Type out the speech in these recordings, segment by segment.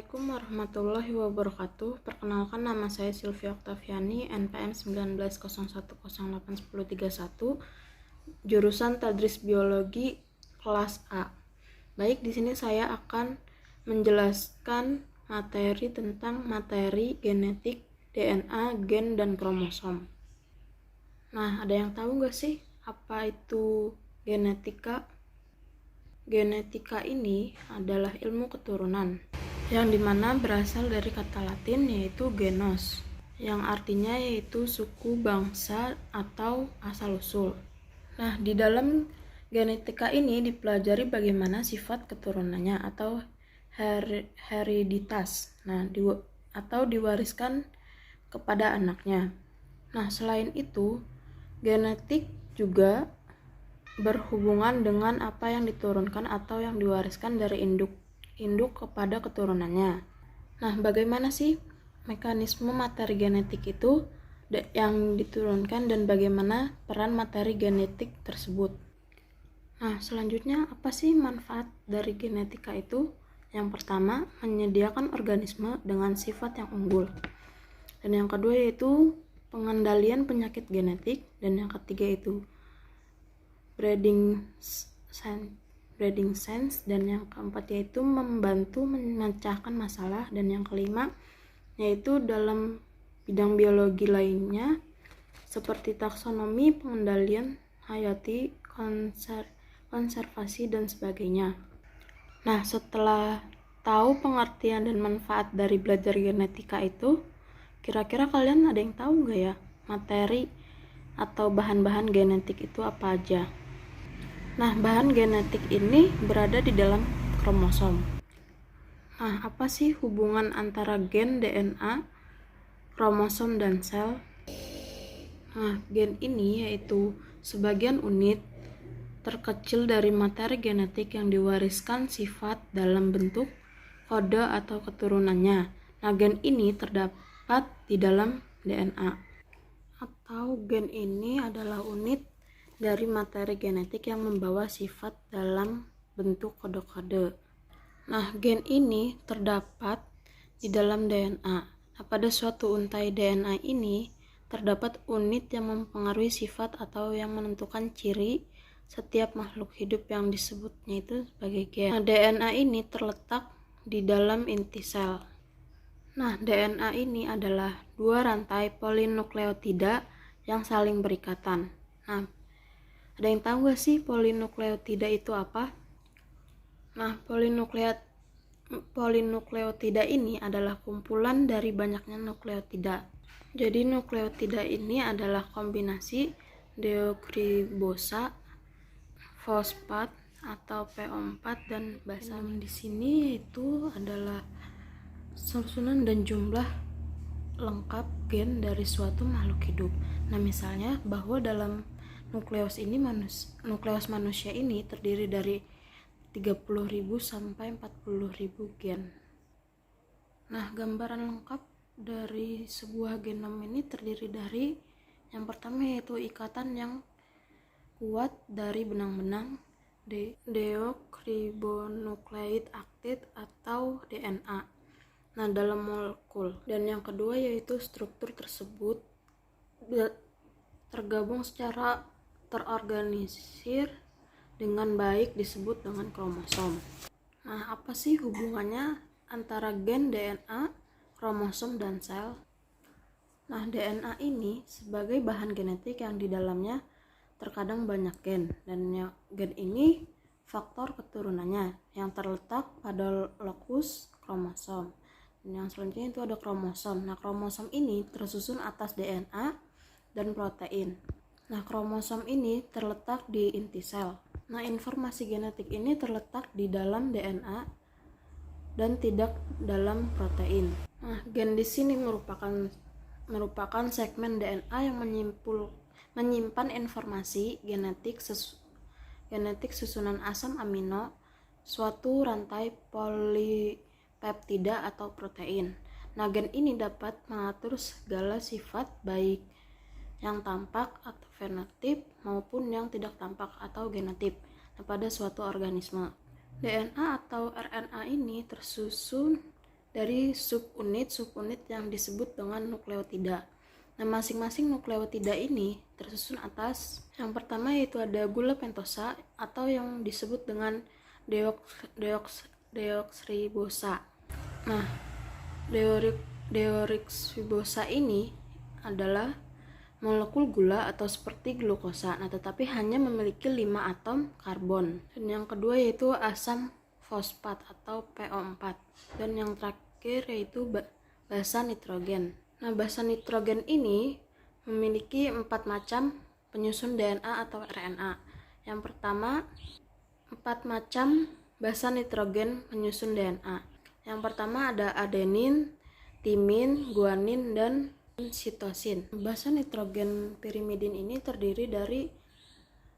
Assalamualaikum warahmatullahi wabarakatuh. Perkenalkan, nama saya Sylvia Oktaviani, NPM 1901081031, jurusan Tadris Biologi kelas A. Baik, di sini saya akan menjelaskan materi tentang materi genetik, DNA, gen, dan kromosom. Nah, ada yang tahu nggak sih apa itu genetika? Genetika ini adalah ilmu keturunan yang dimana berasal dari kata Latin yaitu genos, yang artinya yaitu suku, bangsa, atau asal-usul. Nah, di dalam genetika ini dipelajari bagaimana sifat keturunannya atau hereditas, atau diwariskan kepada anaknya. Nah, selain itu, genetik juga berhubungan dengan apa yang diturunkan atau yang diwariskan dari induk kepada keturunannya. Nah, bagaimana sih mekanisme materi genetik itu yang diturunkan dan bagaimana peran materi genetik tersebut? Nah, selanjutnya apa sih manfaat dari genetika itu? Yang pertama, menyediakan organisme dengan sifat yang unggul. Dan yang kedua yaitu pengendalian penyakit genetik, dan yang ketiga itu breeding science, dan yang keempat yaitu membantu memecahkan masalah, dan yang kelima yaitu dalam bidang biologi lainnya seperti taksonomi, pengendalian hayati, konservasi, dan sebagainya. Nah, setelah tahu pengertian dan manfaat dari belajar genetika itu, kira-kira kalian ada yang tahu nggak ya materi atau bahan-bahan genetik itu apa aja? Nah, bahan genetik ini berada di dalam kromosom. Nah, apa sih hubungan antara gen, DNA, kromosom, dan sel? Nah, gen ini yaitu sebagian unit terkecil dari materi genetik yang diwariskan sifat dalam bentuk kode atau keturunannya. Nah, gen ini terdapat di dalam DNA. Atau gen ini adalah unit dari materi genetik yang membawa sifat dalam bentuk kode-kode. Nah, gen ini terdapat di dalam DNA. Nah, pada suatu untai DNA ini terdapat unit yang mempengaruhi sifat atau yang menentukan ciri setiap makhluk hidup yang disebutnya itu sebagai gen. Nah, DNA ini terletak di dalam inti sel. Nah, DNA ini adalah dua rantai polinukleotida yang saling berikatan. Nah, ada yang tahu gak sih polinukleotida itu apa? Nah, polinukleotida ini adalah kumpulan dari banyaknya nukleotida. Jadi nukleotida ini adalah kombinasi deoksiribosa, fosfat atau PO4 dan basa. Di sini yaitu adalah susunan dan jumlah lengkap gen dari suatu makhluk hidup. Nah, misalnya bahwa dalam nukleus manusia ini terdiri dari 30.000 sampai 40.000 gen. Nah, gambaran lengkap dari sebuah genom ini terdiri dari yang pertama yaitu ikatan yang kuat dari benang-benang deoksiribonukleik aktif atau DNA. Nah, dalam molekul. Dan yang kedua yaitu struktur tersebut tergabung secara terorganisir dengan baik disebut dengan kromosom. Nah, apa sih hubungannya antara gen, DNA, kromosom, dan sel? Nah, DNA ini sebagai bahan genetik yang di dalamnya terkadang banyak gen, dan gen ini faktor keturunannya yang terletak pada lokus kromosom. Dan yang selanjutnya itu ada kromosom. Nah, kromosom ini tersusun atas DNA dan protein. Nah, kromosom ini terletak di inti sel. Nah, informasi genetik ini terletak di dalam DNA dan tidak dalam protein. Nah, gen di sini merupakan segmen DNA yang menyimpan informasi genetik susunan asam amino suatu rantai polipeptida atau protein. Nah, gen ini dapat mengatur segala sifat baik yang tampak atau fenotip maupun yang tidak tampak atau genotip pada suatu organisme. DNA atau RNA ini tersusun dari subunit yang disebut dengan nukleotida. Nah, masing-masing nukleotida ini tersusun atas yang pertama yaitu ada gula pentosa atau yang disebut dengan deoksribosa. Nah, deoksribosa ini adalah molekul gula atau seperti glukosa, nah tetapi hanya memiliki 5 atom karbon. Dan yang kedua yaitu asam fosfat atau PO4. Dan yang terakhir yaitu basa nitrogen. Nah, basa nitrogen ini memiliki 4 macam penyusun DNA atau RNA. Yang pertama, 4 macam basa nitrogen penyusun DNA. Yang pertama ada adenin, timin, guanin, dan sitosin. Basa nitrogen pirimidin ini terdiri dari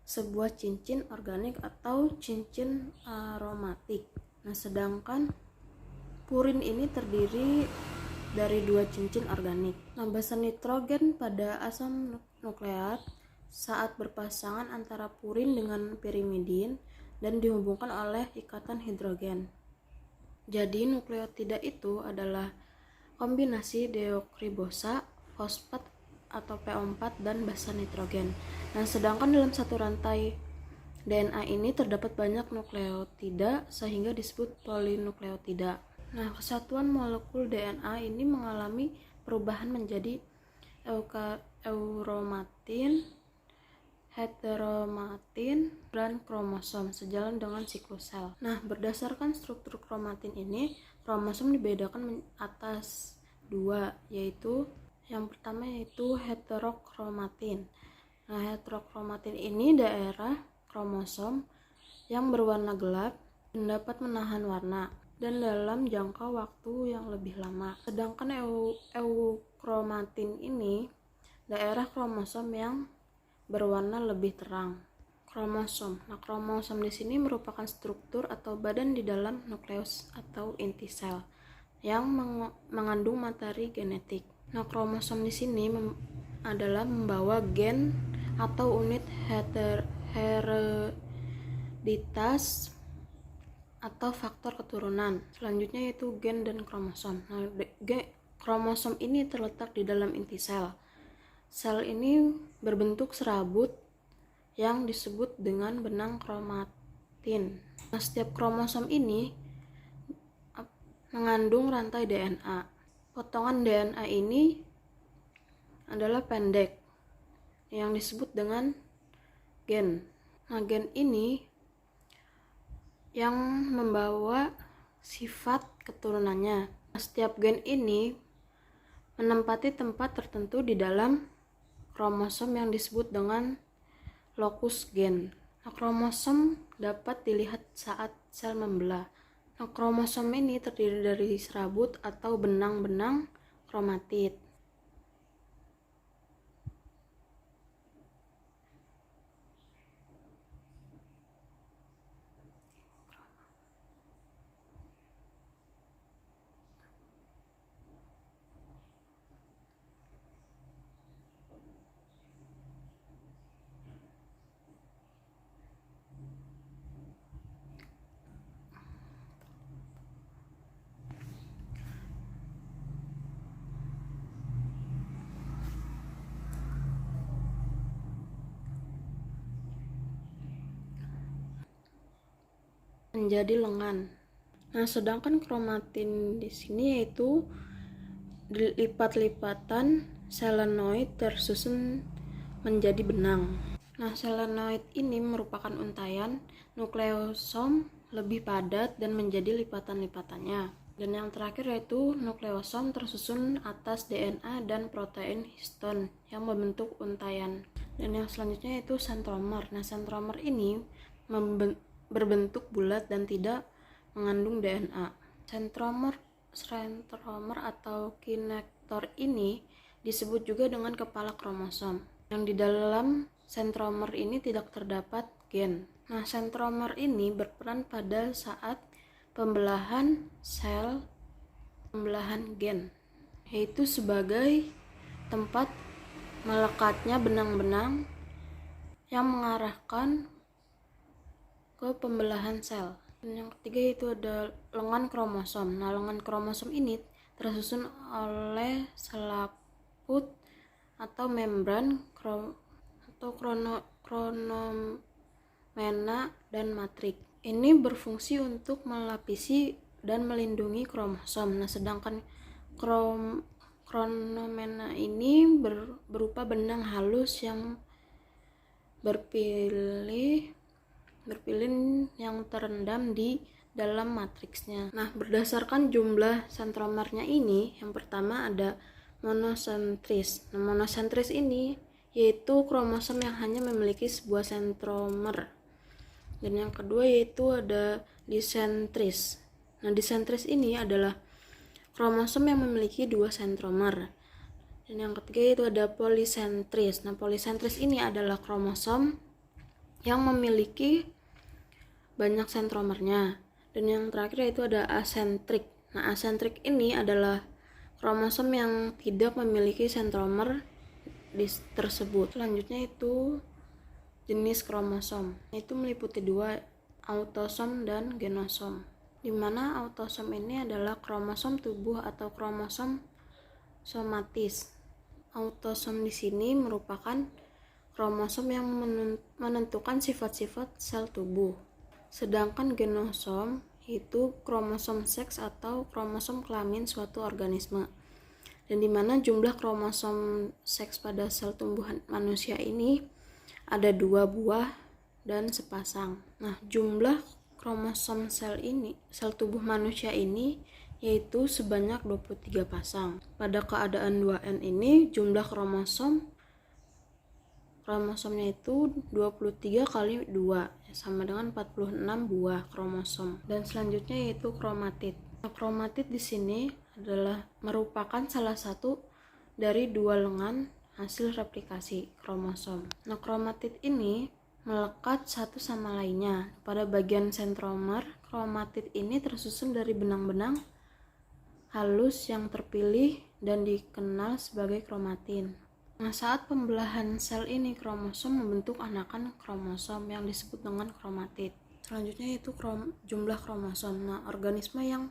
sebuah cincin organik atau cincin aromatik. Nah, sedangkan purin ini terdiri dari 2 cincin organik. Nah, basa nitrogen pada asam nukleat saat berpasangan antara purin dengan pirimidin dan dihubungkan oleh ikatan hidrogen. Jadi nukleotida itu adalah kombinasi deoksribosa, fosfat atau PO4 dan basa nitrogen. Nah, sedangkan dalam satu rantai DNA ini terdapat banyak nukleotida sehingga disebut polinukleotida. Nah, kesatuan molekul DNA ini mengalami perubahan menjadi euromatin, heteromatin, dan kromosom sejalan dengan siklus sel. Nah, berdasarkan struktur kromatin ini, kromosom dibedakan atas 2, yaitu yang pertama yaitu heterokromatin. Nah, heterokromatin ini daerah kromosom yang berwarna gelap dan dapat menahan warna dan dalam jangka waktu yang lebih lama. Sedangkan eukromatin ini daerah kromosom yang berwarna lebih terang. Kromosom. Nah, kromosom di sini merupakan struktur atau badan di dalam nukleus atau inti sel yang mengandung materi genetik. Nah, kromosom di sini adalah membawa gen atau unit hereditas atau faktor keturunan. Selanjutnya yaitu gen dan kromosom. Nah, kromosom ini terletak di dalam inti sel. Sel ini berbentuk serabut yang disebut dengan benang kromatin. Nah, setiap kromosom ini mengandung rantai DNA. Potongan DNA ini adalah pendek yang disebut dengan gen. Nah, gen ini yang membawa sifat keturunannya. Setiap gen ini menempati tempat tertentu di dalam kromosom yang disebut dengan lokus gen. Nah, kromosom dapat dilihat saat sel membelah. Nah, kromosom ini terdiri dari serabut atau benang-benang kromatid. Menjadi lengan. Nah, sedangkan kromatin di sini yaitu lipat-lipatan selenoid tersusun menjadi benang. Nah, selenoid ini merupakan untaian nukleosom lebih padat dan menjadi lipatan-lipatannya. Dan yang terakhir yaitu nukleosom tersusun atas DNA dan protein histon yang membentuk untaian. Dan yang selanjutnya yaitu sentromer. Nah, sentromer ini berbentuk bulat dan tidak mengandung DNA. Sentromer atau kinektor ini disebut juga dengan kepala kromosom. Yang di dalam sentromer ini tidak terdapat gen. Nah, sentromer ini berperan pada saat pembelahan sel, pembelahan gen, yaitu sebagai tempat melekatnya benang-benang yang mengarahkan ke pembelahan sel. Dan yang ketiga itu ada lengan kromosom. Nah, lengan kromosom ini tersusun oleh selaput atau membran kronomena dan matrik. Ini berfungsi untuk melapisi dan melindungi kromosom. Nah, sedangkan kronomena ini berupa benang halus yang berpilin yang terendam di dalam matriksnya. Nah, berdasarkan jumlah sentromernya ini, yang pertama ada monosentris. Nah, monosentris ini yaitu kromosom yang hanya memiliki sebuah sentromer. Dan yang kedua yaitu ada disentris. Nah, disentris ini adalah kromosom yang memiliki dua sentromer. Dan yang ketiga itu ada polisentris. Nah, polisentris ini adalah kromosom yang memiliki banyak sentromernya. Dan yang terakhir itu ada asentrik. Nah, asentrik ini adalah kromosom yang tidak memiliki sentromer tersebut. Selanjutnya itu jenis kromosom. Itu meliputi dua, autosom dan genosom. Di mana autosom ini adalah kromosom tubuh atau kromosom somatis. Autosom di sini merupakan kromosom yang menentukan sifat-sifat sel tubuh. Sedangkan genosom itu kromosom seks atau kromosom kelamin suatu organisme. Dan di mana jumlah kromosom seks pada sel tumbuhan manusia ini ada 2 buah dan sepasang. Nah, jumlah kromosom sel tubuh manusia ini yaitu sebanyak 23 pasang. Pada keadaan 2N ini jumlah kromosomnya itu 23 kali 2 sama dengan 46 buah kromosom. Dan selanjutnya yaitu kromatid. Nah, kromatid di sini adalah merupakan salah satu dari 2 lengan hasil replikasi kromosom. Nah, kromatid ini melekat satu sama lainnya. Pada bagian sentromer, kromatid ini tersusun dari benang-benang halus yang terpilih dan dikenal sebagai kromatin. Nah, saat pembelahan sel ini, kromosom membentuk anakan kromosom yang disebut dengan kromatid. Selanjutnya itu jumlah kromosom. Nah, organisme yang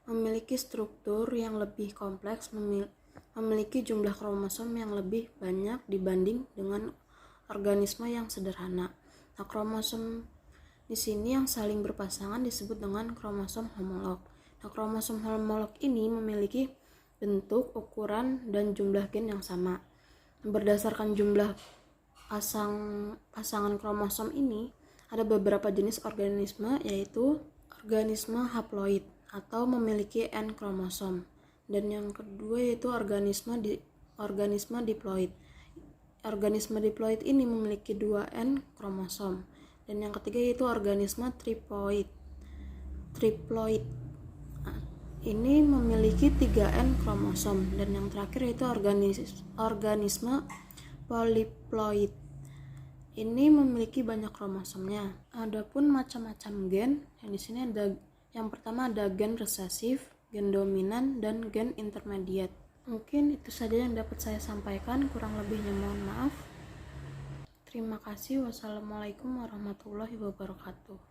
memiliki struktur yang lebih kompleks memiliki jumlah kromosom yang lebih banyak dibanding dengan organisme yang sederhana. Nah, kromosom di sini yang saling berpasangan disebut dengan kromosom homolog. Nah, kromosom homolog ini memiliki bentuk, ukuran, dan jumlah gen yang sama. Berdasarkan jumlah pasangan kromosom ini, ada beberapa jenis organisme, yaitu organisme haploid atau memiliki N kromosom. Dan yang kedua yaitu organisme diploid. Organisme diploid ini memiliki 2N kromosom. Dan yang ketiga yaitu organisme triploid. Ini memiliki 3N kromosom. Dan yang terakhir yaitu organisme polyploid. Ini memiliki banyak kromosomnya. Adapun macam-macam gen, yang di sini ada yang pertama ada gen resesif, gen dominan, dan gen intermediate. Mungkin itu saja yang dapat saya sampaikan, kurang lebihnya mohon maaf. Terima kasih. Wassalamualaikum warahmatullahi wabarakatuh.